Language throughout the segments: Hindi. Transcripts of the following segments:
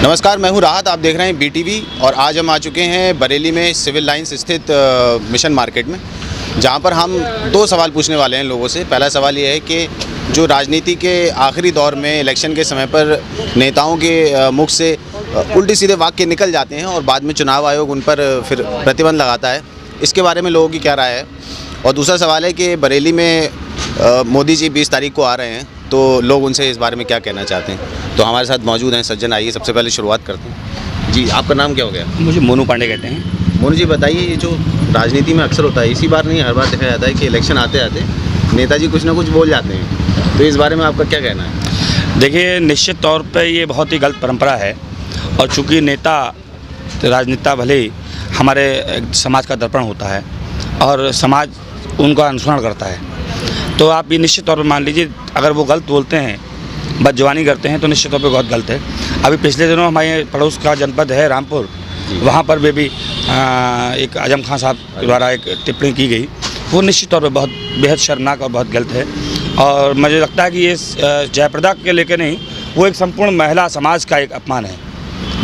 नमस्कार, मैं हूं राहत। आप देख रहे हैं BTV और आज हम आ चुके हैं बरेली में सिविल लाइंस स्थित मिशन मार्केट में, जहां पर हम दो सवाल पूछने वाले हैं लोगों से। पहला सवाल ये है कि जो राजनीति के आखिरी दौर में इलेक्शन के समय पर नेताओं के मुख से उल्टे सीधे वाक्य निकल जाते हैं और बाद में चुनाव आयोग उन पर फिर प्रतिबंध लगाता है, इसके बारे में लोगों की क्या राय है। और दूसरा सवाल है कि बरेली में मोदी जी 20 तारीख को आ रहे हैं, तो लोग उनसे इस बारे में क्या कहना चाहते हैं। तो हमारे साथ मौजूद हैं सज्जन। आइए सबसे पहले शुरुआत करते हैं। जी, आपका नाम क्या हो गया? मुझे मोनू पांडे कहते हैं। मोनू जी, बताइए, ये जो राजनीति में अक्सर होता है, इसी बार नहीं हर बार देखा जाता है कि इलेक्शन आते आते नेताजी कुछ ना कुछ बोल जाते हैं, तो इस बारे में आपका क्या कहना है? देखिए, निश्चित तौर पे ये बहुत ही गलत परंपरा है और चूँकि नेता राजनेता भले ही हमारे समाज का दर्पण होता है और समाज उनका अनुसरण करता है, तो आप ये निश्चित तौर पर मान लीजिए, अगर वो गलत बोलते हैं, बदजबानी करते हैं, तो निश्चित तौर पे बहुत गलत है। अभी पिछले दिनों हमारे पड़ोस का जनपद है रामपुर, वहाँ पर भी एक आजम खान साहब द्वारा एक टिप्पणी की गई, वो निश्चित तौर पे बहुत बेहद शर्मनाक और बहुत गलत है। और मुझे लगता है कि ये जयप्रदा के लेकर नहीं, वो एक संपूर्ण महिला समाज का एक अपमान है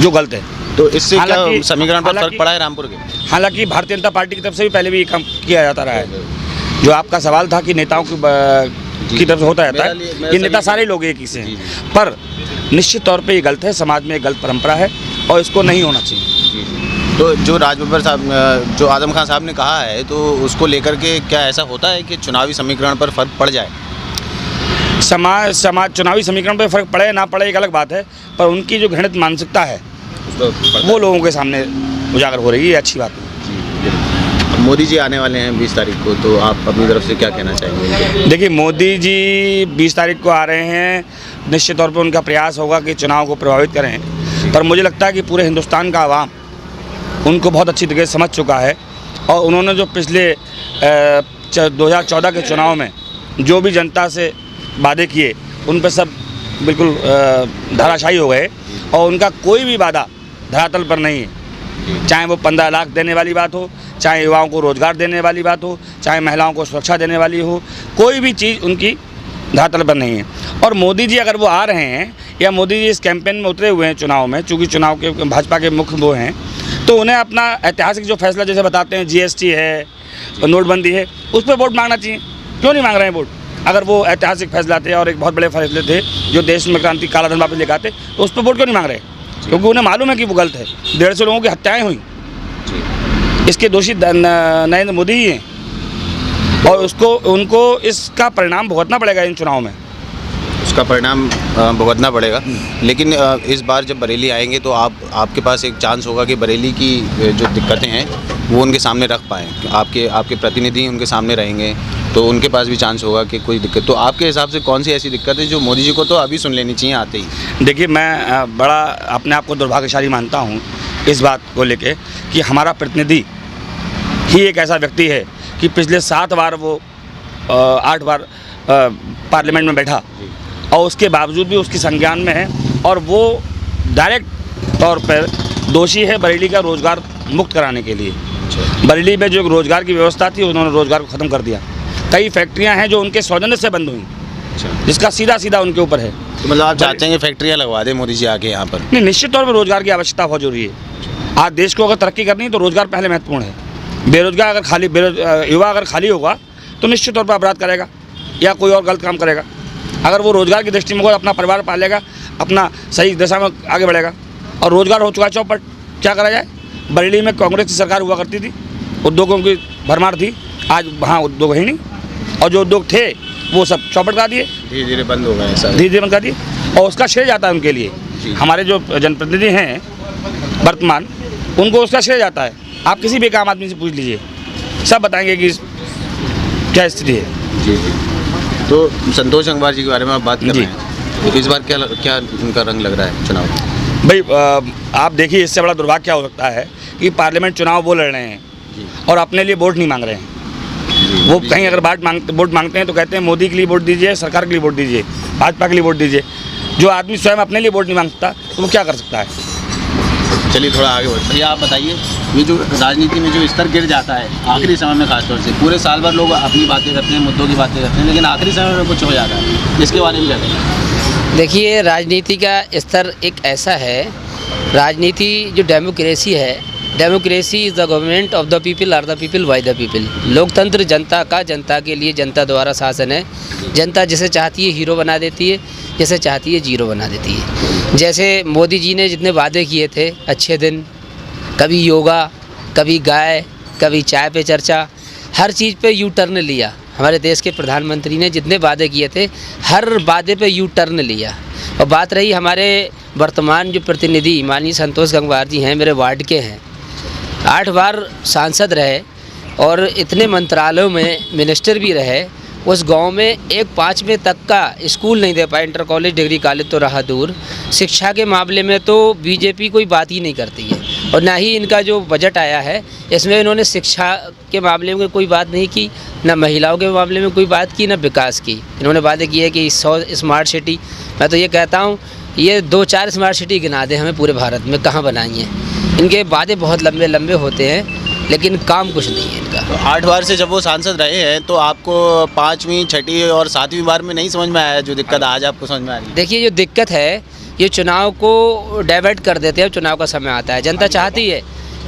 जो गलत है। तो इससे क्या समीकरण पर फर्क पड़ा है रामपुर के? हालांकि भारतीय जनता पार्टी की तरफ से भी पहले भी ये काम किया जाता रहा है। जो आपका सवाल था कि नेताओं की तरफ से होता रहता है, ये नेता सारे लोग एक ही से हैं, पर निश्चित तौर पे ये गलत है, समाज में एक गलत परंपरा है और इसको नहीं होना चाहिए। तो जो राजबब्बर साहब, जो आजम खान साहब ने कहा है, तो उसको लेकर के क्या ऐसा होता है कि चुनावी समीकरण पर फर्क पड़ जाए? समाज चुनावी समीकरण पर फर्क पड़े ना पड़े एक अलग बात है, पर उनकी जो घृणित मानसिकता है वो लोगों के सामने उजागर हो रही है, अच्छी बात है। मोदी जी आने वाले हैं 20 तारीख को, तो आप अपनी तरफ से क्या कहना चाहेंगे? देखिए, मोदी जी 20 तारीख को आ रहे हैं, निश्चित तौर पर उनका प्रयास होगा कि चुनाव को प्रभावित करें, पर मुझे लगता है कि पूरे हिंदुस्तान का आवाम उनको बहुत अच्छी तरीके से समझ चुका है और उन्होंने जो पिछले 2014 के चुनाव में जो भी जनता से वादे किए, उन पर सब बिल्कुल धराशायी हो गए और उनका कोई भी वादा धरातल पर नहीं है। चाहे वो 15 लाख देने वाली बात हो, चाहे युवाओं को रोज़गार देने वाली बात हो, चाहे महिलाओं को सुरक्षा देने वाली हो, कोई भी चीज़ उनकी धरातल पर नहीं है। और मोदी जी अगर वो आ रहे हैं या मोदी जी इस कैंपेन में उतरे हुए हैं चुनाव में, चूँकि चुनाव के भाजपा के मुख्य वो हैं, तो उन्हें अपना ऐतिहासिक जो फैसला जैसे बताते हैं, GST है, नोटबंदी है, उस पर वोट मांगना चाहिए। क्यों नहीं मांग रहे हैं वोट? अगर वो ऐतिहासिक फैसला थे और एक बहुत बड़े फैसले थे जो देश में क्रांति, काला धन वापस लेकर आते, तो उस पर वोट क्यों नहीं मांग रहे? क्योंकि उन्हें मालूम है कि वो गलत है। 150 लोगों की हत्याएं हुई, इसके दोषी नरेंद्र मोदी ही हैं और उनको इसका परिणाम भुगतना पड़ेगा इन चुनाव में। उसका परिणाम भुगतना पड़ेगा। लेकिन इस बार जब बरेली आएंगे तो आपके पास एक चांस होगा कि बरेली की जो दिक्कतें हैं वो उनके सामने रख पाएँ। आपके प्रतिनिधि उनके सामने रहेंगे, तो उनके पास भी चांस होगा कि कोई दिक्कत। तो आपके हिसाब से कौन सी ऐसी दिक्कत है जो मोदी जी को तो अभी सुन लेनी चाहिए आते ही? देखिए, मैं बड़ा अपने आप को दुर्भाग्यशाली मानता हूँ इस बात को लेके कि हमारा प्रतिनिधि ही एक ऐसा व्यक्ति है कि पिछले 7 बार वो 8 बार पार्लियामेंट में बैठा और उसके बावजूद भी उसकी संज्ञान में है और वो डायरेक्ट तौर पर दोषी है बरेली का रोज़गार मुक्त कराने के लिए। बरेली में जो रोज़गार की व्यवस्था थी, उन्होंने रोज़गार को ख़त्म कर दिया। कई फैक्ट्रियां हैं जो उनके सौजन्य से बंद हुई, जिसका सीधा उनके ऊपर है। तो मतलब आप चाहते हैं कि फैक्ट्रियाँ लगवा दें मोदी जी आके यहाँ पर? नहीं, निश्चित तौर पर रोज़गार की आवश्यकता बहुत जरूरी है। आज देश को अगर तरक्की करनी है तो रोज़गार पहले महत्वपूर्ण है। बेरोजगार अगर युवा अगर खाली होगा तो निश्चित तौर पर अपराध करेगा या कोई और गलत काम करेगा। अगर वो रोज़गार की दृष्टि में अपना परिवार पालेगा, अपना सही दिशा में आगे बढ़ेगा। और रोज़गार हो चुका है चौपट, क्या करा जाए? बरेली में कांग्रेस की सरकार हुआ करती थी, उद्योगों की भरमार थी, आज वहाँ उद्योग है नहीं और जो उद्योग थे वो सब चौपट करा दिए, धीरे धीरे बंद हो गए, धीरे बंद कर दिए और उसका श्रेय जाता है उनके लिए। हमारे जो जनप्रतिनिधि हैं वर्तमान, उनको उसका श्रेय जाता है। आप किसी भी आम आदमी से पूछ लीजिए, सब बताएंगे कि क्या स्थिति है। जी। तो संतोष गंगवार जी के बारे में आप बात कर रहे हैं, तो इस बार क्या उनका रंग लग रहा है चुनाव? भाई, आप देखिए, इससे बड़ा दुर्भाग्य क्या हो सकता है कि पार्लियामेंट चुनाव वो लड़ रहे हैं और अपने लिए वोट नहीं मांग रहे हैं। वो कहीं अगर वोट मांगते हैं तो कहते हैं मोदी के लिए वोट दीजिए, सरकार के लिए वोट दीजिए, भाजपा के लिए वोट दीजिए। जो आदमी स्वयं अपने लिए वोट नहीं मांगता तो वो क्या कर सकता है? चलिए थोड़ा आगे बढ़ते हैं। आप बताइए, ये जो राजनीति में जो स्तर गिर जाता है आखिरी समय में, खासतौर से पूरे साल भर लोग अपनी बातें करते हैं, मुद्दों की बातें करते हैं, लेकिन आखिरी समय में कुछ हो जाता है, इसके बारे में क्या कहेंगे? देखिए, राजनीति का स्तर एक ऐसा है राजनीति जो डेमोक्रेसी है, democracy is the government of the people or the people by the people. लोकतंत्र जनता का, जनता के लिए, जनता द्वारा शासन है। जनता जिसे चाहती है हीरो बना देती है, जैसे चाहती है जीरो बना देती है। जैसे मोदी जी ने जितने वादे किए थे, अच्छे दिन, कभी योगा, कभी गाय, कभी चाय पे चर्चा, हर चीज़ पे यू टर्न लिया। हमारे देश के प्रधानमंत्री ने जितने वादे किए थे, हर वादे पे यू टर्न लिया। और बात रही हमारे वर्तमान जो प्रतिनिधि माननीय संतोष गंगवार जी हैं, मेरे वार्ड के हैं, 8 बार सांसद रहे और इतने मंत्रालयों में मिनिस्टर भी रहे। उस गांव में एक 5वीं तक का स्कूल नहीं दे पाए, इंटर कॉलेज, डिग्री कॉलेज तो रहा दूर। शिक्षा के मामले में तो बीजेपी कोई बात ही नहीं करती है, और ना ही इनका जो बजट आया है इसमें इन्होंने शिक्षा के मामले में कोई बात नहीं की, ना महिलाओं के मामले में कोई बात की, ना विकास की। इन्होंने वादे किए कि 100 स्मार्ट सिटी, मैं तो ये कहता हूँ ये 2-4 स्मार्ट सिटी गिना दें हमें पूरे भारत में, कहाँ बनाई हैं। इनके वादे बहुत लंबे लंबे होते हैं, लेकिन काम कुछ नहीं है इनका। तो 8 बार से जब वो सांसद रहे हैं तो आपको 5वीं, 6ठी और 7वीं बार में नहीं समझ में आया जो दिक्कत आज आपको समझ में आ रही है? देखिए, जो दिक्कत है ये चुनाव को डाइवर्ट कर देते हैं। चुनाव का समय आता है, जनता चाहती है,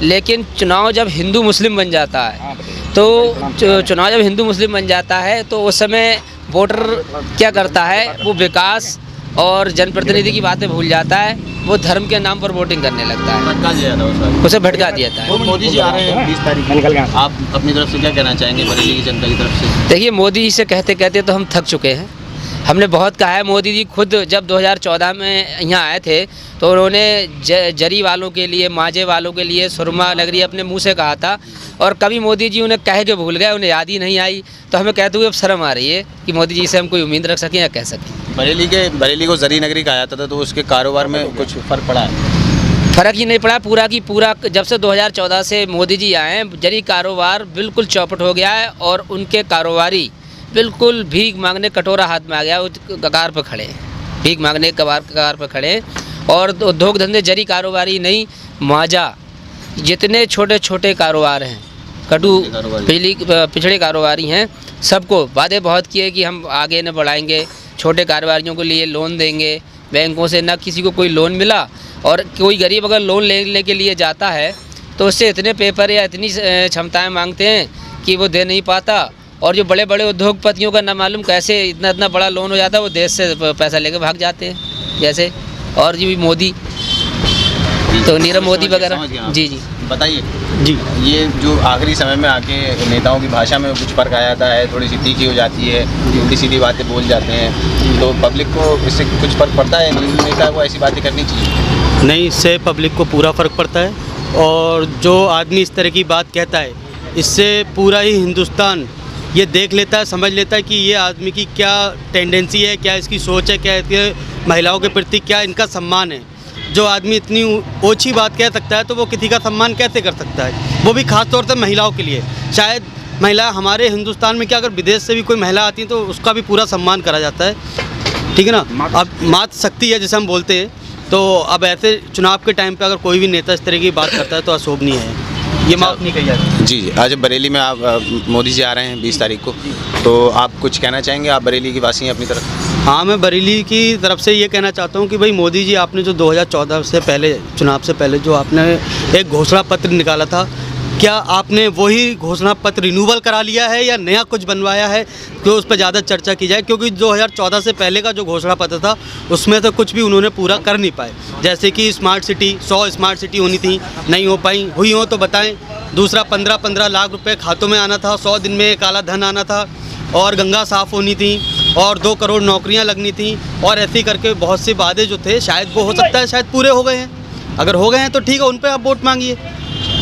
लेकिन चुनाव जब हिंदू मुस्लिम बन जाता है तो चुनाव जब हिंदू मुस्लिम बन जाता है तो उस समय वोटर क्या करता है, वो विकास और जनप्रतिनिधि की बातें भूल जाता है, वो धर्म के नाम पर वोटिंग करने लगता है, भटका दिया था उसे भटका दिया था। मोदी जी आ रहे हैं 20 तारीख को, आप अपनी तरफ से क्या कहना चाहेंगे बरेली की जनता की तरफ से? देखिए, मोदी जी से कहते कहते तो हम थक चुके हैं। हमने बहुत कहा है। मोदी जी खुद जब 2014 में यहाँ आए थे तो उन्होंने जरी वालों के लिए, माजे वालों के लिए सुरमा नगरी अपने मुंह से कहा था, और कभी मोदी जी उन्हें कह के भूल गए, उन्हें याद ही नहीं आई। तो हमें कहते हुए अब शर्म आ रही है कि मोदी जी से हम कोई उम्मीद रख सकें या कह सकें। बरेली को जरी नगरी कहा जाता था, तो उसके कारोबार में कुछ फ़र्क पड़ा है? फ़र्क ही नहीं पड़ा। पूरा की पूरा जब से 2014 से मोदी जी आए हैं, जरी कारोबार बिल्कुल चौपट हो गया है, और उनके कारोबारी बिल्कुल भीख मांगने कटोरा हाथ में आ गया, वो कगार पर खड़े हैं, भीख मांगने कगार पर खड़े हैं। और उद्योग धंधे, जरी कारोबारी नहीं, माजा, जितने छोटे छोटे कारोबार हैं, पिछड़े कारोबारी हैं, सबको वादे बहुत किए कि हम आगे न बढ़ाएंगे, छोटे कारोबारियों के लिए लोन देंगे। बैंकों से ना किसी को कोई लोन मिला, और कोई गरीब अगर लोन लेने के लिए जाता है तो उससे इतने पेपर या इतनी क्षमताएं मांगते हैं कि वो दे नहीं पाता। और जो बड़े बड़े उद्योगपतियों का ना मालूम कैसे इतना इतना बड़ा लोन हो जाता है, वो देश से पैसा लेकर भाग जाते हैं जैसे। और जी मोदी, तो नीरव मोदी वगैरह। जी जी बताइए जी, ये जो आखिरी समय में आके नेताओं की भाषा में कुछ फ़र्क आ जाता है, थोड़ी सी तीखी हो जाती है, उल्टी सीधी बातें बोल जाते हैं, तो पब्लिक को इससे कुछ फ़र्क पड़ता है? नेता को ऐसी बातें करनी चाहिए? नहीं, इससे पब्लिक को पूरा फ़र्क पड़ता है। और जो आदमी इस तरह की बात कहता है, इससे पूरा ही हिंदुस्तान ये देख लेता है, समझ लेता है कि ये आदमी की क्या टेंडेंसी है, क्या इसकी सोच है, क्या इसके महिलाओं के प्रति क्या इनका सम्मान है। जो आदमी इतनी ओछी बात कह सकता है तो वो किसी का सम्मान कैसे कर सकता है, वो भी ख़ास तौर से महिलाओं के लिए। शायद महिला हमारे हिंदुस्तान में क्या, अगर विदेश से भी कोई महिला आती है तो उसका भी पूरा सम्मान करा जाता है, ठीक है ना। अब मातृ शक्ति है जिसे हम बोलते हैं, तो अब ऐसे चुनाव के टाइम पे अगर कोई भी नेता इस तरह की बात करता है तो अशोभनीय है, ये माफ़ नहीं कही जाती। जी जी, आज बरेली में आप मोदी जी आ रहे हैं 20 तारीख को, तो आप कुछ कहना चाहेंगे? आप बरेली की वासी हैं अपनी तरफ? हाँ, मैं बरेली की तरफ से ये कहना चाहता हूँ कि भाई मोदी जी, आपने जो 2014 से पहले, चुनाव से पहले जो आपने एक घोषणा पत्र निकाला था, क्या आपने वही घोषणा पत्र रिन्यूअल करा लिया है या नया कुछ बनवाया है, तो उस पर ज़्यादा चर्चा की जाए। क्योंकि 2014 से पहले का जो घोषणा पत्र था उसमें तो कुछ भी उन्होंने पूरा कर नहीं पाए। जैसे कि स्मार्ट सिटी, 100 स्मार्ट सिटी होनी थी, नहीं हो पाई, हुई हो तो बताएं। दूसरा 15-15 लाख रुपए खातों में आना था, 100 दिन में काला धन आना था, और गंगा साफ़ होनी थी, और 2 करोड़ नौकरियां लगनी थी, और ऐसे ही करके बहुत से वादे जो थे, शायद वो हो सकता है शायद पूरे हो गए हैं। अगर हो गए हैं तो ठीक है, उन पर आप वोट मांगिए।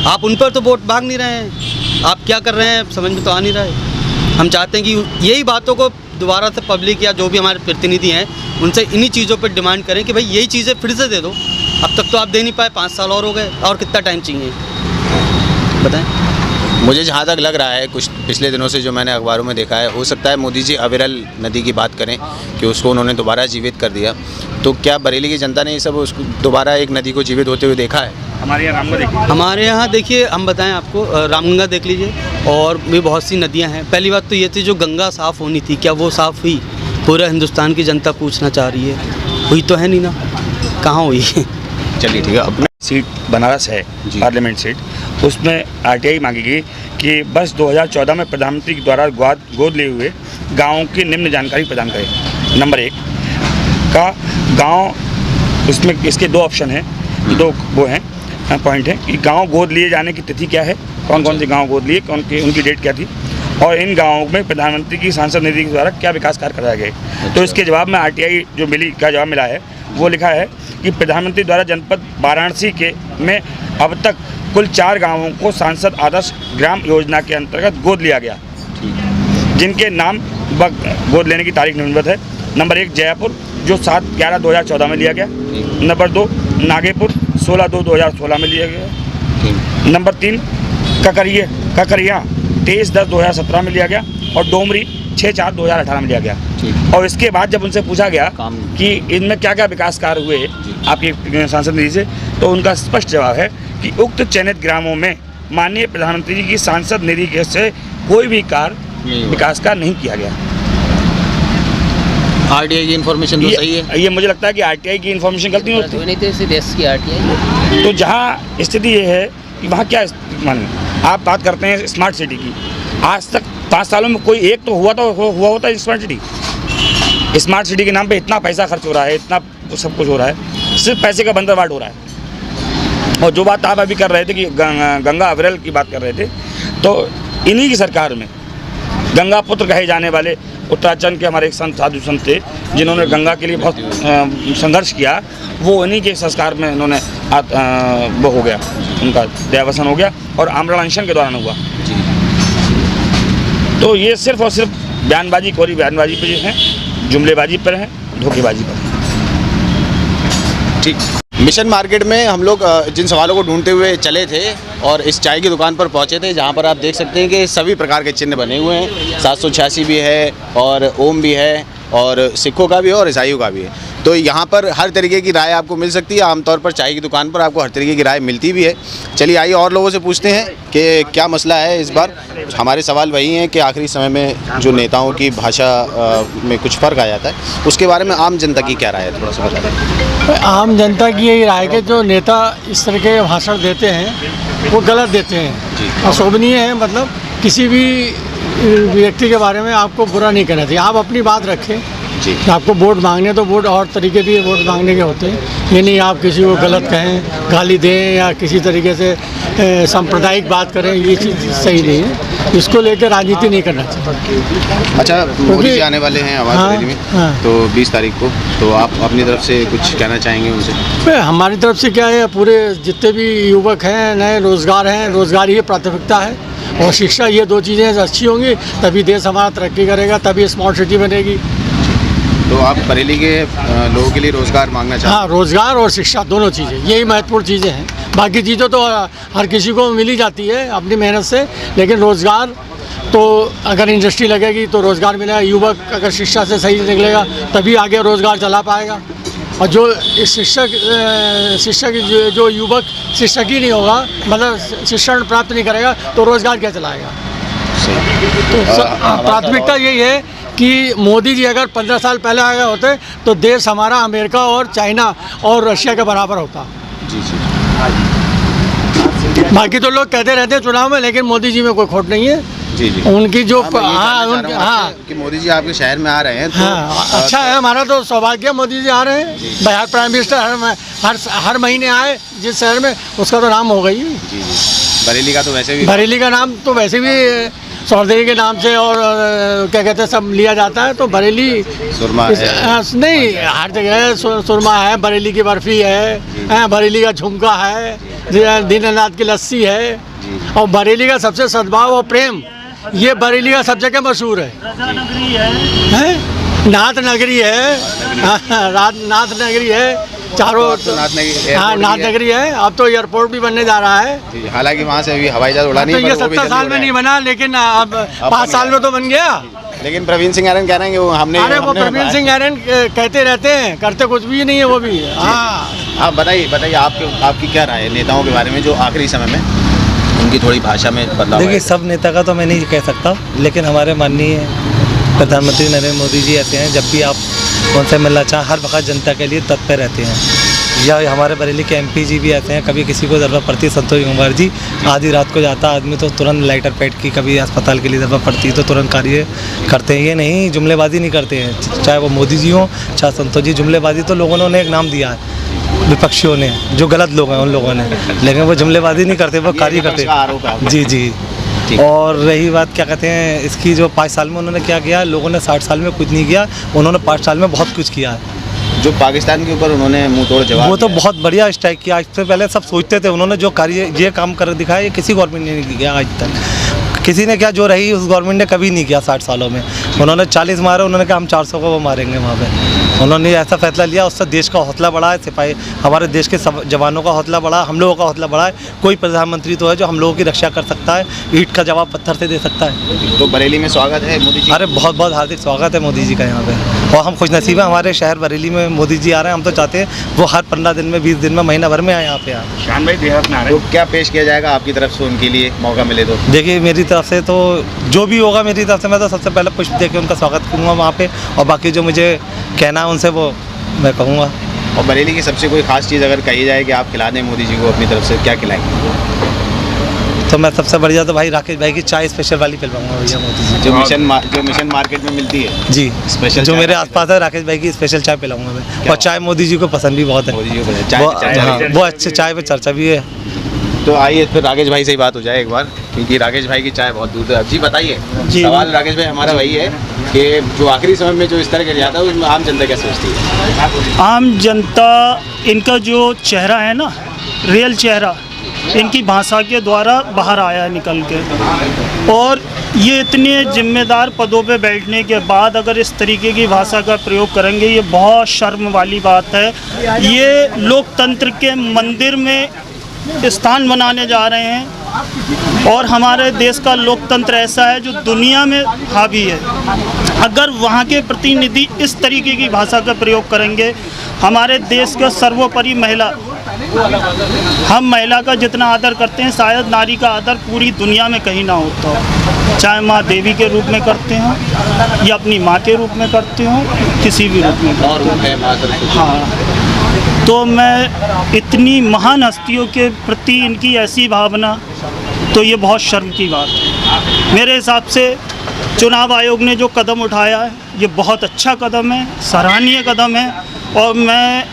आप उन पर तो वोट मांग नहीं रहे हैं, आप क्या कर रहे हैं समझ में तो आ नहीं रहा है। हम चाहते हैं कि यही बातों को दोबारा से पब्लिक या जो भी हमारे प्रतिनिधि हैं उनसे इन्हीं चीज़ों पर डिमांड करें कि भाई यही चीज़ें फिर से दे दो। अब तक तो आप दे नहीं पाए, 5 साल और हो गए, और कितना टाइम चाहिए बताएं। मुझे जहाँ तक लग रहा है, कुछ पिछले दिनों से जो मैंने अखबारों में देखा है, हो सकता है मोदी जी अविरल नदी की बात करें कि उसको उन्होंने दोबारा जीवित कर दिया। तो क्या बरेली की जनता ने ये सब उसको दोबारा एक नदी को जीवित होते हुए देखा है? हमारे यहाँ देखिए, हम बताएं आपको, रामगंगा देख लीजिए, और भी बहुत सी नदियाँ हैं। पहली बात तो ये थी, जो गंगा साफ़ होनी थी, क्या वो साफ़ हुई? पूरा हिंदुस्तान की जनता पूछना चाह रही है, हुई तो है नहीं ना, कहाँ हुई? चलिए ठीक है। अब सीट बनारस है, जी। पार्लियामेंट सीट, उसमें आरटीआई मांगी गई कि बस 2014 में प्रधानमंत्री के द्वारा गोद लिए हुए गाँव की निम्न जानकारी प्रदान करें। नंबर 1 का गांव, इसमें इसके 2 ऑप्शन हैं, 2 वो हैं पॉइंट है कि गांव गोद लिए जाने की तिथि क्या है, कौन कौन से गांव गोद लिए, कौन की उनकी डेट क्या थी, और इन गांवों में प्रधानमंत्री की सांसद निधि के द्वारा क्या विकास कार्य कराया गया। तो इसके जवाब में आरटीआई जो जवाब मिला है वो लिखा है कि प्रधानमंत्री द्वारा जनपद वाराणसी के में अब तक कुल 4 गाँवों को सांसद आदर्श ग्राम योजना के अंतर्गत गोद लिया गया, जिनके नाम गोद लेने की तारीख निम्नलिखित है। नंबर 1 जयपुर, जो 7/11/2014 में लिया गया। नंबर 2 नागेपुर, 16/2/2016 में लिया गया। नंबर 3 ककरिया 23/10/2017 में लिया गया, और डोमरी 6/4/2018 में लिया गया। और इसके बाद जब उनसे पूछा गया कि इनमें क्या क्या विकास कार्य हुए आपकी सांसद निधि से, तो उनका स्पष्ट जवाब है कि उक्त चयनित ग्रामों में माननीय प्रधानमंत्री जी की सांसद निधि से कोई भी कार्य विकास कार्य नहीं किया गया। आरटीआई की इन्फॉर्मेशन तो सही है। ये मुझे लगता है कि आरटीआई की इन्फॉर्मेशन गलती नहीं होती। नहीं तो इसी देश की आरटीआई। तो जहाँ स्थिति ये है कि वहाँ क्या माने, आप बात करते हैं स्मार्ट सिटी की, आज तक 5 सालों में कोई एक तो हुआ होता है स्मार्ट सिटी। स्मार्ट सिटी के नाम पे इतना पैसा खर्च हो रहा है, इतना सब कुछ हो रहा है, सिर्फ पैसे का बंदरबाट हो रहा है। और जो बात आप अभी कर रहे थे कि गंगा अविरल की बात कर रहे थे, तो इन्हीं की सरकार में गंगा पुत्र कहे जाने वाले उत्तराखंड के हमारे एक साधु संत थे, जिन्होंने गंगा के लिए बहुत संघर्ष किया, वो इन्हीं के संस्कार में इन्होंने वो हो गया, उनका देहावसान हो गया, और आमरण अनशन के दौरान हुआ। तो ये सिर्फ और सिर्फ बयानबाजी, कोरी बयानबाजी पे है, जुमलेबाजी पर है, धोखेबाजी पर है। ठीक। मिशन मार्केट में हम लोग जिन सवालों को ढूंढते हुए चले थे और इस चाय की दुकान पर पहुंचे थे, जहां पर आप देख सकते हैं कि सभी प्रकार के चिन्ह बने हुए हैं। 786 भी है, और ओम भी है, और सिखों का भी है, और ईसाइयों का भी है। तो यहाँ पर हर तरीके की राय आपको मिल सकती है। आमतौर पर चाय की दुकान पर आपको हर तरीके की राय मिलती भी है। चलिए आइए और लोगों से पूछते हैं कि क्या मसला है इस बार। हमारे सवाल वही हैं कि आखिरी समय में जो नेताओं की भाषा में कुछ फ़र्क आ जाता है, उसके बारे में आम जनता की क्या राय है, थोड़ा सा बताइए। आम जनता की यही राय है कि जो नेता इस तरह के भाषण देते हैं वो गलत देते हैं, अशोभनीय है। मतलब किसी भी व्यक्ति के बारे में आपको बुरा नहीं करना चाहिए, आप अपनी बात रखें। जी। आपको वोट मांगने तो वोट और तरीके भी वोट मांगने के होते हैं, ये नहीं आप किसी को गलत कहें, गाली दें या किसी तरीके से सांप्रदायिक बात करें, ये चीज़ सही नहीं है। इसको लेकर राजनीति नहीं करना चाहिए। अच्छा, मोदी जी आने वाले हैं आवाज़ रैली में, तो 20 तारीख को, तो आप अपनी तरफ से कुछ कहना चाहेंगे उनसे? हमारी तरफ से क्या है, पूरे जितने भी युवक हैं, नए रोज़गार हैं, रोज़गार ही प्राथमिकता है, और शिक्षा, ये 2 चीज़ें अच्छी होंगी तभी देश हमारा तरक्की करेगा, तभी स्मार्ट सिटी बनेगी। तो आप बरेली के लोगों के लिए रोज़गार मांगना चाहते हैं? हाँ, रोज़गार और शिक्षा दोनों चीज़ें, यही महत्वपूर्ण चीज़ें हैं। बाकी चीज़ें तो हर किसी को मिल ही जाती है अपनी मेहनत से, लेकिन रोज़गार तो अगर इंडस्ट्री लगेगी तो रोज़गार मिलेगा। युवक अगर शिक्षा से सही निकलेगा तभी आगे रोज़गार चला पाएगा। और जो शिक्षक जो युवक शिक्षक ही नहीं होगा, मतलब शिक्षण प्राप्त नहीं करेगा, तो रोज़गार क्या चलाएगा। तो प्राथमिकता यही है कि मोदी जी अगर 15 साल पहले आ गए होते तो देश हमारा अमेरिका और चाइना और रशिया के बराबर होता। जी जी। बाकी तो लोग कहते रहते हैं चुनाव में, लेकिन मोदी जी में कोई खोट नहीं है। जी जी। उनकी जो हाँ, कि मोदी जी आपके शहर में आ रहे हैं, तो हाँ, अच्छा है, हमारा तो सौभाग्य, मोदी जी आ रहे हैं। बिहार प्राइम मिनिस्टर हर महीने आए जिस शहर में, उसका तो नाम हो गई। जी जी। बरेली का तो वैसे भी, बरेली का नाम तो वैसे भी सौदेवी के नाम से और क्या कहते हैं सब लिया जाता है। तो बरेली सुरमा है, नहीं, हर जगह सुरमा है, बरेली की बर्फ़ी है, बरेली का झुमका है, दीनानाथ की लस्सी है, और बरेली का सबसे सद्भाव और प्रेम, ये बरेली का सब जगह मशहूर है। नाथ नगरी है, नाथ नगरी है चारों, हाँ नाथ नगरी है। अब तो एयरपोर्ट भी बनने जा रहा है, हालांकि वहाँ से अभी हवाई जहाज उड़ा नहीं, तो ये 70 साल में नहीं बना, लेकिन अब 5 साल में तो बन गया। लेकिन प्रवीण सिंह आर्यन कह रहे हैं कि वो हमने, अरे वो प्रवीण सिंह आर्यन कहते रहते हैं, करते कुछ भी नहीं है वो भी। हाँ, आप बताइए आपकी क्या राय है नेताओं के बारे में जो आखिरी समय में उनकी थोड़ी भाषा में बदलाव? देखिए, सब नेता का तो मैं नहीं कह सकता, लेकिन हमारे माननीय प्रधानमंत्री नरेंद्र मोदी जी ऐसे हैं, जब भी आप उनसे मिलना चाहें हर वक्त जनता के लिए तत्पर रहते हैं। या हमारे बरेली के एमपी जी भी आते हैं, कभी किसी को ज़रूरत पड़ती है संतोष गंगवार जी, आधी रात को जाता आदमी तो तुरंत लाइटर पेट की, कभी अस्पताल के लिए ज़रूरत पड़ती है तो तुरंत कार्य करते हैं। ये नहीं जुमलेबाजी नहीं करते हैं, चाहे वो मोदी जी हों चाहे संतोष जी। जुमलेबाजी तो लोगों ने उन्हें एक नाम दिया है विपक्षियों ने, जो गलत लोग हैं उन लोगों ने, लेकिन वो जुमलेबाजी नहीं करते, वो कार्य करते हैं। जी जी। और रही बात क्या कहते हैं इसकी, जो 5 साल में उन्होंने क्या किया, लोगों ने 60 साल में कुछ नहीं किया, उन्होंने 5 साल में बहुत कुछ किया है। जो पाकिस्तान के ऊपर उन्होंने मुंह तोड़ जवाब वो तो बहुत बढ़िया स्ट्राइक किया। आज से पहले सब सोचते थे, उन्होंने जो कार्य ये काम कर दिखाया ये किसी गवर्नमेंट ने नहीं किया आज तक। किसी ने क्या, जो रही उस गवर्नमेंट ने कभी नहीं किया 60 सालों में। उन्होंने 40 मारे, उन्होंने कहा हम 400 को वो मारेंगे वहाँ पे। उन्होंने ऐसा फैसला लिया, उससे देश का हौसला बढ़ा है, सिपाही हमारे देश के जवानों का हौसला बढ़ा, हम लोगों का हौसला बढ़ा है। कोई प्रधानमंत्री तो है जो हम लोगों की रक्षा कर सकता है, ईंट का जवाब पत्थर से दे सकता है। तो बरेली में स्वागत है मोदी जी? अरे बहुत बहुत हार्दिक स्वागत है मोदी जी का यहाँ पे, और हम खुशनसीब हैं हमारे शहर बरेली में मोदी जी आ रहे हैं। हम तो चाहते हैं वो हर 15 दिन में, 20 दिन में, महीना भर में आए यहाँ पे आए। शान भाई देहात में आ रहे हैं, तो क्या पेश किया जाएगा आपकी तरफ से उनके लिए, मौका मिले तो? देखिए मेरी तरफ से तो जो भी होगा मेरी तरफ से, मैं तो सबसे पहले पुष्प दे के उनका स्वागत करूँगा वहाँ पे, और बाकी जो मुझे कहना है उनसे वो मैं कहूँगा। और बरेली की सबसे कोई खास चीज़ अगर कही जाए कि आप खिला दें मोदी जी को अपनी तरफ से, क्या खिलाएंगे? तो मैं सबसे बढ़िया तो भाई राकेश भाई की चाय स्पेशल वाली पिलवाऊंगा भैया मोदी जी। जो मिशन मार्केट में मिलती है जी, स्पेशल जो चाय मेरे आसपास है, राकेश भाई की स्पेशल चाय पिलाऊंगा मैं। और चाय मोदी जी को पसंद भी बहुत है, मोदी जी को पसंद। वो अच्छे चाय पे चर्चा भी है। तो आइए फिर राकेश भाई से ही बात हो जाए एक बार, क्योंकि राकेश भाई की चाय बहुत दूर तक। जी बताइए, सवाल राकेश भाई हमारा वही है कि जो आखिरी समय में जो इस तरह कर जाता है उसमें आम जनता क्या सोचती है? आम जनता, इनका जो चेहरा है ना, रियल चेहरा इनकी भाषा के द्वारा बाहर आया है निकल के, और ये इतने जिम्मेदार पदों पे बैठने के बाद अगर इस तरीके की भाषा का प्रयोग करेंगे, ये बहुत शर्म वाली बात है। ये लोकतंत्र के मंदिर में स्थान बनाने जा रहे हैं, और हमारे देश का लोकतंत्र ऐसा है जो दुनिया में हावी है। अगर वहाँ के प्रतिनिधि इस तरीके की भाषा का प्रयोग करेंगे, हमारे देश का सर्वोपरि महिला, हम महिला का जितना आदर करते हैं शायद नारी का आदर पूरी दुनिया में कहीं ना होता हो, चाहे माँ देवी के रूप में करते हों या अपनी माँ के रूप में करते हों, किसी भी रूप में। और हाँ, तो मैं इतनी महान हस्तियों के प्रति इनकी ऐसी भावना, तो ये बहुत शर्म की बात है। मेरे हिसाब से चुनाव आयोग ने जो कदम उठाया है ये बहुत अच्छा कदम है, सराहनीय कदम है, और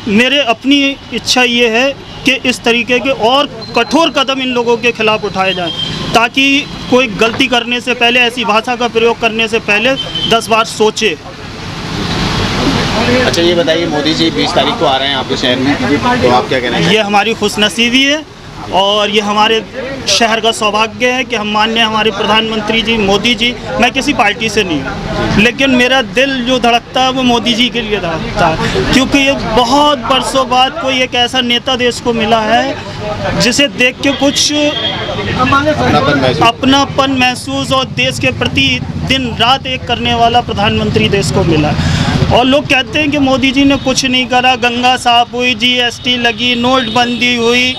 मेरे अपनी इच्छा ये है कि इस तरीके के और कठोर कदम इन लोगों के खिलाफ उठाए जाएं, ताकि कोई गलती करने से पहले, ऐसी भाषा का प्रयोग करने से पहले 10 बार सोचे। अच्छा ये बताइए, मोदी जी 20 तारीख को आ रहे हैं आपके शहर में, तो आप क्या कहना है? ये हमारी खुशनसीबी है, और ये हमारे शहर का सौभाग्य है कि हम माननीय हमारे प्रधानमंत्री जी मोदी जी, मैं किसी पार्टी से नहीं हूँ, लेकिन मेरा दिल जो धड़कता है वो मोदी जी के लिए धड़कता है, क्योंकि ये बहुत बरसों बाद कोई एक ऐसा नेता देश को मिला है जिसे देख के कुछ अपनापन महसूस और देश के प्रति दिन रात एक करने वाला प्रधानमंत्री देश को मिला। और लोग कहते हैं कि मोदी जी ने कुछ नहीं करा, गंगा साफ हुई, जीएसटी लगी, नोटबंदी हुई।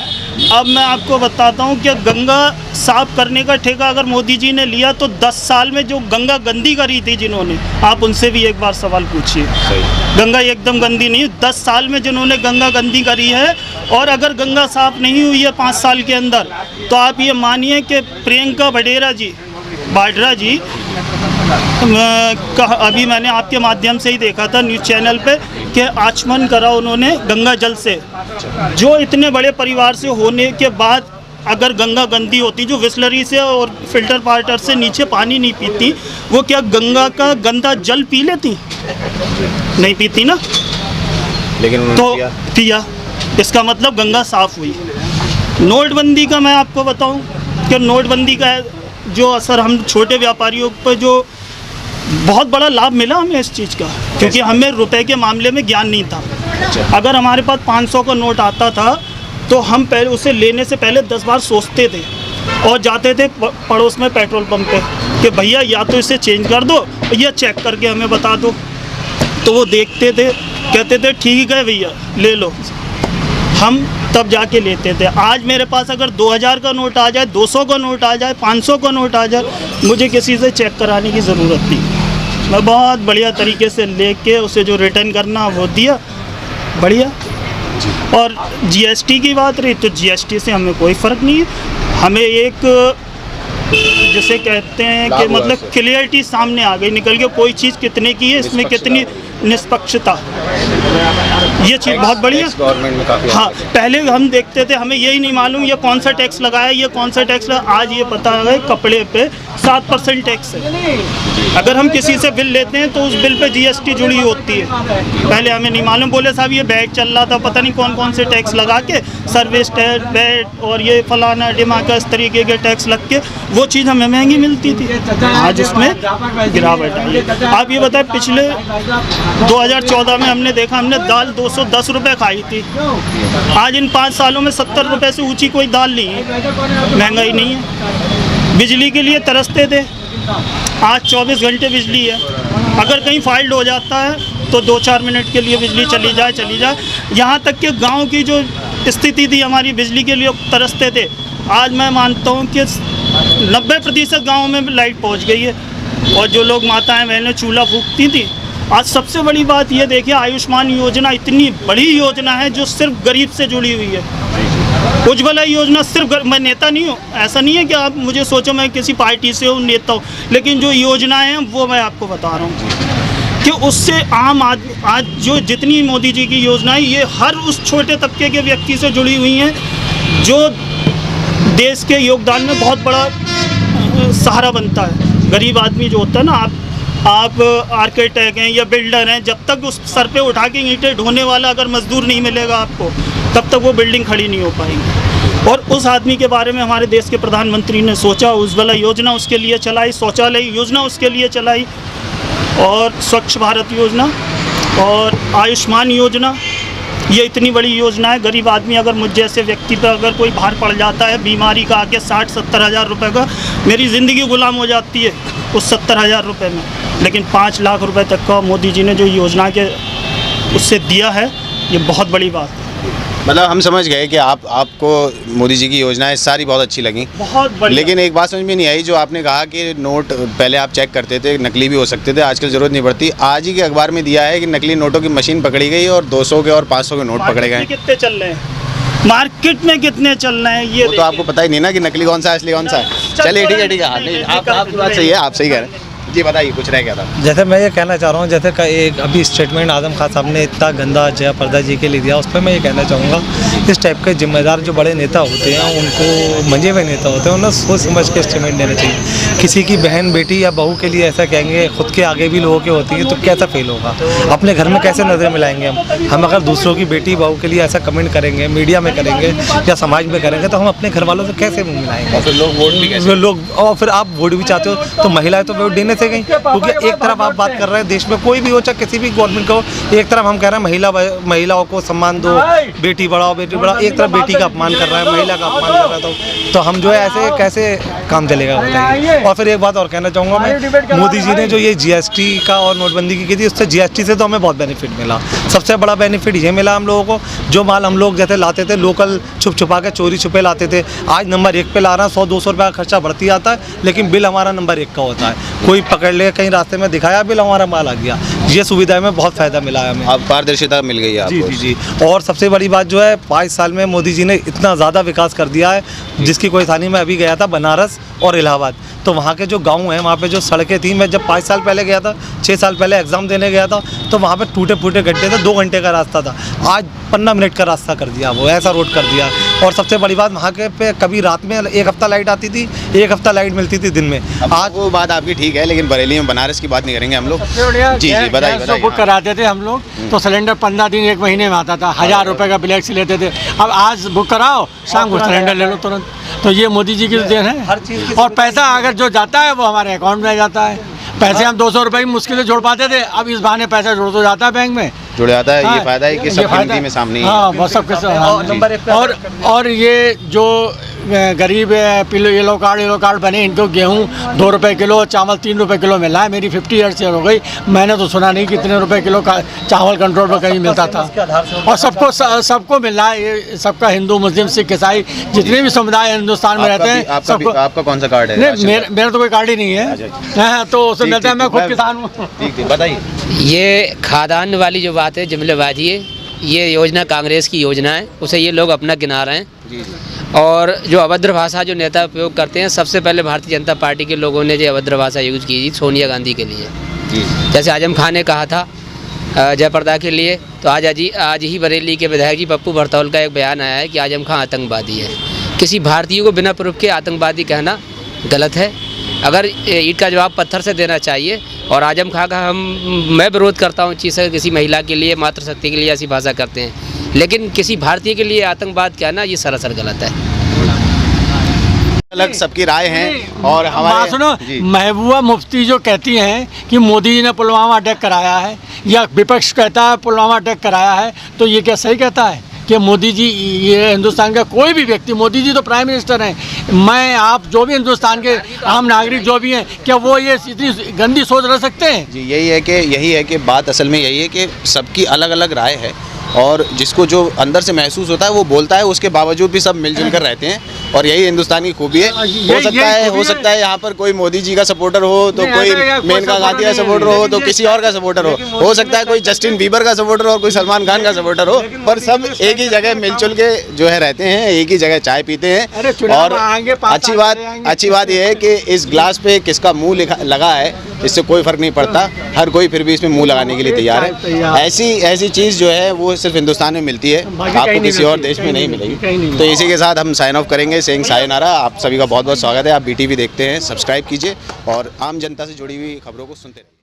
अब मैं आपको बताता हूँ कि गंगा साफ करने का ठेका अगर मोदी जी ने लिया तो 10 साल में जो गंगा गंदी करी थी जिन्होंने, आप उनसे भी एक बार सवाल पूछिए। गंगा एकदम गंदी नहीं, 10 साल में जिन्होंने गंगा गंदी करी है, और अगर गंगा साफ नहीं हुई है 5 साल के अंदर, तो आप ये मानिए कि प्रियंका वाड्रा जी अभी मैंने आपके माध्यम से ही देखा था न्यूज़ चैनल पे कि आचमन करा उन्होंने गंगा जल से। जो इतने बड़े परिवार से होने के बाद अगर गंगा गंदी होती, जो विस्लरी से और फिल्टर वाटर से नीचे पानी नहीं पीती, वो क्या गंगा का गंदा जल पी लेती? नहीं पीती ना, लेकिन तो पिया, इसका मतलब गंगा साफ हुई। नोटबंदी का मैं आपको बताऊं कि नोटबंदी का जो असर हम छोटे व्यापारियों पर, जो बहुत बड़ा लाभ मिला हमें इस चीज़ का, क्योंकि हमें रुपए के मामले में ज्ञान नहीं था। अगर हमारे पास 500 का नोट आता था तो हम पहले उसे लेने से पहले 10 बार सोचते थे, और जाते थे पड़ोस में पेट्रोल पंप पे कि भैया या तो इसे चेंज कर दो या चेक करके हमें बता दो। तो वो देखते थे, कहते थे ठीक है भैया ले लो, हम तब जाके लेते थे। आज मेरे पास अगर 2000 का नोट आ जाए, 200 का नोट आ जाए, 500 का नोट आ जाए, मुझे किसी से चेक कराने की ज़रूरत नहीं। मैं बहुत बढ़िया तरीके से लेके उसे जो रिटर्न करना वो दिया, बढ़िया। और जीएसटी की बात रही तो जीएसटी से हमें कोई फ़र्क नहीं है। हमें एक जिसे कहते हैं कि मतलब क्लियरिटी सामने आ गई निकल के, कोई चीज़ कितने की है, इसमें कितनी निष्पक्षता, ये चीज़ बहुत बढ़िया। गवर्नमेंट में काफ़ी हाँ, पहले हम देखते थे, हमें यही नहीं मालूम ये कौन सा टैक्स लगाया, ये कौन सा टैक्स लगा। आज ये पता है कपड़े पे 7% टैक्स है। अगर हम किसी से बिल लेते हैं तो उस बिल पे जीएसटी जुड़ी होती है। पहले हमें नहीं मालूम, बोले साहब ये बैग चल रहा था, पता नहीं कौन कौन से टैक्स लगा के, सर्विस टैक्स, वैट और ये फलाना डिमाका, इस तरीके के टैक्स लग के वो चीज़ हमें महंगी मिलती थी। आज इसमें गिरावट आई है। आप ये बताएं, पिछले 2014 में हमने देखा, हमने दाल 210 रुपये खाई थी। आज इन 5 सालों में 70 रुपये से ऊंची कोई दाल नहीं है, महंगाई नहीं है। बिजली के लिए तरसते थे, आज 24 घंटे बिजली है। अगर कहीं फाइल्ड हो जाता है तो 2-4 मिनट के लिए बिजली चली जाए। यहाँ तक कि गांव की जो स्थिति थी, हमारी बिजली के लिए तरसते थे, आज मैं मानता हूँ कि 90% गाँव में लाइट पहुँच गई है। और जो लोग माताएं बहनें चूल्हा फूंकती थी, आज सबसे बड़ी बात ये देखिए, आयुष्मान योजना इतनी बड़ी योजना है जो सिर्फ गरीब से जुड़ी हुई है। उज्ज्वला योजना सिर्फ मैं नेता नहीं हूँ, ऐसा नहीं है कि आप मुझे सोचो मैं किसी पार्टी से हूँ, नेता हूँ, लेकिन जो योजनाएं हैं वो मैं आपको बता रहा हूँ कि उससे आम आदमी, आज जो जितनी मोदी जी की योजनाएं, ये हर उस छोटे तबके के व्यक्ति से जुड़ी हुई हैं जो देश के योगदान में बहुत बड़ा सहारा बनता है। गरीब आदमी जो होता है ना, आप आर्किटेक्ट हैं या बिल्डर हैं, जब तक उस सर पे उठा के ईंटें ढोने वाला अगर मजदूर नहीं मिलेगा आपको, तब तक वो बिल्डिंग खड़ी नहीं हो पाएगी। और उस आदमी के बारे में हमारे देश के प्रधानमंत्री ने सोचा, उज्ज्वला योजना उसके लिए चलाई, शौचालय योजना उसके लिए चलाई, और स्वच्छ भारत योजना और आयुष्मान योजना। ये इतनी बड़ी योजना है। गरीब आदमी, अगर मुझ जैसे व्यक्ति पर अगर कोई भार पड़ जाता है बीमारी का आके 60-70 हज़ार रुपये का, मेरी ज़िंदगी गुलाम हो जाती है उस 70 हज़ार रुपये में। लेकिन 5 लाख रुपए तक का मोदी जी ने जो योजना के उससे दिया है, ये बहुत बड़ी बात है। मतलब हम समझ गए कि आपको मोदी जी की योजनाएं सारी बहुत अच्छी लगी, बहुत बढ़िया। लेकिन एक बात समझ में नहीं आई, जो आपने कहा कि नोट पहले आप चेक करते थे, नकली भी हो सकते थे, आजकल ज़रूरत नहीं पड़ती। आज ही के अखबार में दिया है कि नकली नोटों की मशीन पकड़ी गई और 200 के और 500 के नोट पकड़े गए। कितने चल रहे हैं मार्केट में, कितने चल रहे हैं ये तो आपको पता ही नहीं ना कि नकली कौन सा है, असली कौन सा है। चलिए ठीक है, आपकी बात सही है, आप सही कह रहे हैं। जी बताइए, कुछ रह गया था। जैसे मैं ये कहना चाह रहा हूँ, जैसे एक अभी स्टेटमेंट आजम खान साहब ने इतना गंदा जया प्रदा जी के लिए दिया, उस पर मैं ये कहना चाहूँगा, इस टाइप के जिम्मेदार जो बड़े नेता होते हैं, उनको मंजे हुए नेता होते हैं, उन्हें सोच समझ के स्टेटमेंट देना चाहिए। किसी की बहन बेटी या बहू के लिए ऐसा कहेंगे, खुद के आगे भी लोगों के होती है, तो कैसा फील होगा? अपने घर में कैसे नजरें मिलाएंगे हम अगर दूसरों की बेटी बहू के लिए ऐसा कमेंट करेंगे, मीडिया में करेंगे या समाज में करेंगे, तो हम अपने घर वालों से कैसे मुँह मिलाएंगे? और फिर लोग वोट भी कैसे, और फिर आप वोट भी चाहते हो तो महिलाएं तो वोट देने से गई, क्योंकि एक तरफ आप बात कर रहे हैं, देश में कोई भी हो, चाहे किसी भी गवर्नमेंट का हो, एक तरफ हम कह रहे हैं महिलाओं को सम्मान दो, बेटी बढ़ाओ बेटी बढ़ाओ, एक तरफ बेटी का अपमान कर रहा है, महिला का अपमान कर रहा है, तो हम जो है ऐसे कैसे काम चलेगा बताइए। और फिर एक बात और कहना चाहूँगा मैं, मोदी जी ने जो ये जीएसटी का और नोटबंदी की थी, उससे जीएसटी से तो हमें बहुत बेनिफिट मिला। सबसे बड़ा बेनिफिट ये मिला हम लोगों को, जो माल हम लोग जैसे लाते थे लोकल, छुप छुपा के चोरी छुपे लाते थे, आज नंबर 1 पे ला रहा है। 100-200 रुपये का खर्चा बढ़ती आता है, लेकिन बिल हमारा नंबर 1 का होता है। कोई पकड़ ले, कहीं रास्ते में दिखाया बिल, हमारा माल आ गया। ये सुविधा में बहुत फ़ायदा मिला है हमें। अब पारदर्शिता मिल गई है आपको। जी। और सबसे बड़ी बात जो है, 5 साल में मोदी जी ने इतना ज़्यादा विकास कर दिया है, जिसकी कोई थानी में अभी गया था बनारस और इलाहाबाद, तो वहाँ के जो गांव हैं, वहाँ पे जो सड़कें थी, मैं जब 5 साल पहले गया था, 6 साल पहले एग्ज़ाम देने गया था, तो वहाँ पे टूटे फूटे गड्ढे थे, 2 घंटे का रास्ता था, आज 15 मिनट का रास्ता कर दिया, वो ऐसा रोड कर दिया। और सबसे बड़ी बात, वहाँ के पे कभी रात में 1 हफ्ता लाइट आती थी, 1 हफ्ता लाइट मिलती थी दिन में। आज वो बात आपकी ठीक है, लेकिन बरेली में बनारस की बात नहीं करेंगे हम लोग। जी बताइए। बुक कराते थे हम लोग, तो सिलेंडर 15 दिन 1 महीने में आता था, 1000 रुपये का ब्लैक से लेते थे। अब आज बुक कराओ, शाम को सिलेंडर ले लो तुरंत। तो ये मोदी जी की देन है। हर चीज़ और पैसा अगर जो जाता है वो हमारे अकाउंट में जाता है। पैसे हम 200 रुपये की मुश्किल से जोड़ पाते थे, अब इस बहाने पैसा जोड़ तो जाता है बैंक में, जुड़ जाता है। ये फायदा है कि सब गिनती में सामने ही है। हाँ, बस सबके नंबर 1 पे। और ये जो गरीब येलो कार्ड बने, इनको गेहूँ 2 रुपये किलो, चावल 3 रुपये किलो मिला है। मेरी 50 ईयर से हो गई, मैंने तो सुना नहीं कितने रुपए किलो का चावल कंट्रोल पर कहीं मिलता था। और सबको मिल रहा है, ये सबका, हिंदू मुस्लिम सिख ईसाई जितने भी समुदाय हिंदुस्तान में रहते हैं सबको। आपका कौन सा कार्ड है? नहीं, मेरा तो कोई कार्ड ही नहीं है, तो उससे मिलता है। मैं खुद किसान हूँ। ठीक, बताइए। ये खादान वाली जो बात है, जुमलेबाजी है, ये योजना कांग्रेस की योजना है, उसे ये लोग अपना गिना रहे हैं। और जो अभद्र भाषा जो नेता उपयोग करते हैं, सबसे पहले भारतीय जनता पार्टी के लोगों ने जो अभद्र भाषा यूज़ की थी सोनिया गांधी के लिए। जैसे आजम खान ने कहा था जयप्रदा के लिए, तो आज ही बरेली के विधायक जी पप्पू भरतौल का एक बयान आया है कि आजम खान आतंकवादी है। किसी भारतीय को बिना प्रूफ के आतंकवादी कहना गलत है। अगर ईंट का जवाब पत्थर से देना चाहिए। और आजम खान का मैं विरोध करता हूँ चीज़ से, किसी महिला के लिए मातृशक्ति के लिए ऐसी भाषा करते हैं, लेकिन किसी भारतीय के लिए आतंकवाद कहना ये सरासर गलत है। अलग सबकी राय है। और हमारे सुनो, महबूबा मुफ्ती जो कहती हैं कि मोदी जी ने पुलवामा अटैक कराया है, या विपक्ष कहता है पुलवामा अटैक कराया है, तो ये क्या सही कहता है कि मोदी जी, ये हिंदुस्तान का कोई भी व्यक्ति, मोदी जी तो प्राइम मिनिस्टर हैं, मैं आप जो भी हिंदुस्तान के आम नागरिक जो भी हैं, क्या वो ये इतनी गंदी सोच रख सकते हैं? जी यही है कि बात असल में यही है कि सबकी अलग अलग राय है, और जिसको जो अंदर से महसूस होता है वो बोलता है, उसके बावजूद भी सब मिलजुल कर रहते हैं, और यही हिंदुस्तान की खूबी है। हो सकता है यहाँ पर कोई मोदी जी का सपोर्टर हो, तो कोई मेनका गांधी का सपोर्टर हो, तो किसी और का सपोर्टर हो सकता है कोई जस्टिन बीबर का सपोर्टर हो, कोई सलमान खान का सपोर्टर हो, पर सब एक ही जगह मिलजुल के जो है रहते हैं, एक ही जगह चाय पीते हैं। और अच्छी बात यह है कि इस ग्लास पे किसका मुँह लगा है इससे कोई फर्क नहीं पड़ता, हर कोई फिर भी इसमें मुँह लगाने के लिए तैयार है। ऐसी चीज़ जो है वो सिर्फ हिंदुस्तान में मिलती है, आपको किसी और देश में नहीं मिलेगी। तो इसी के साथ हम साइन ऑफ करेंगे सेइंग सायोनारा। आप सभी का बहुत बहुत स्वागत है। आप BTV देखते हैं, सब्सक्राइब कीजिए और आम जनता से जुड़ी हुई खबरों को सुनते रहिए।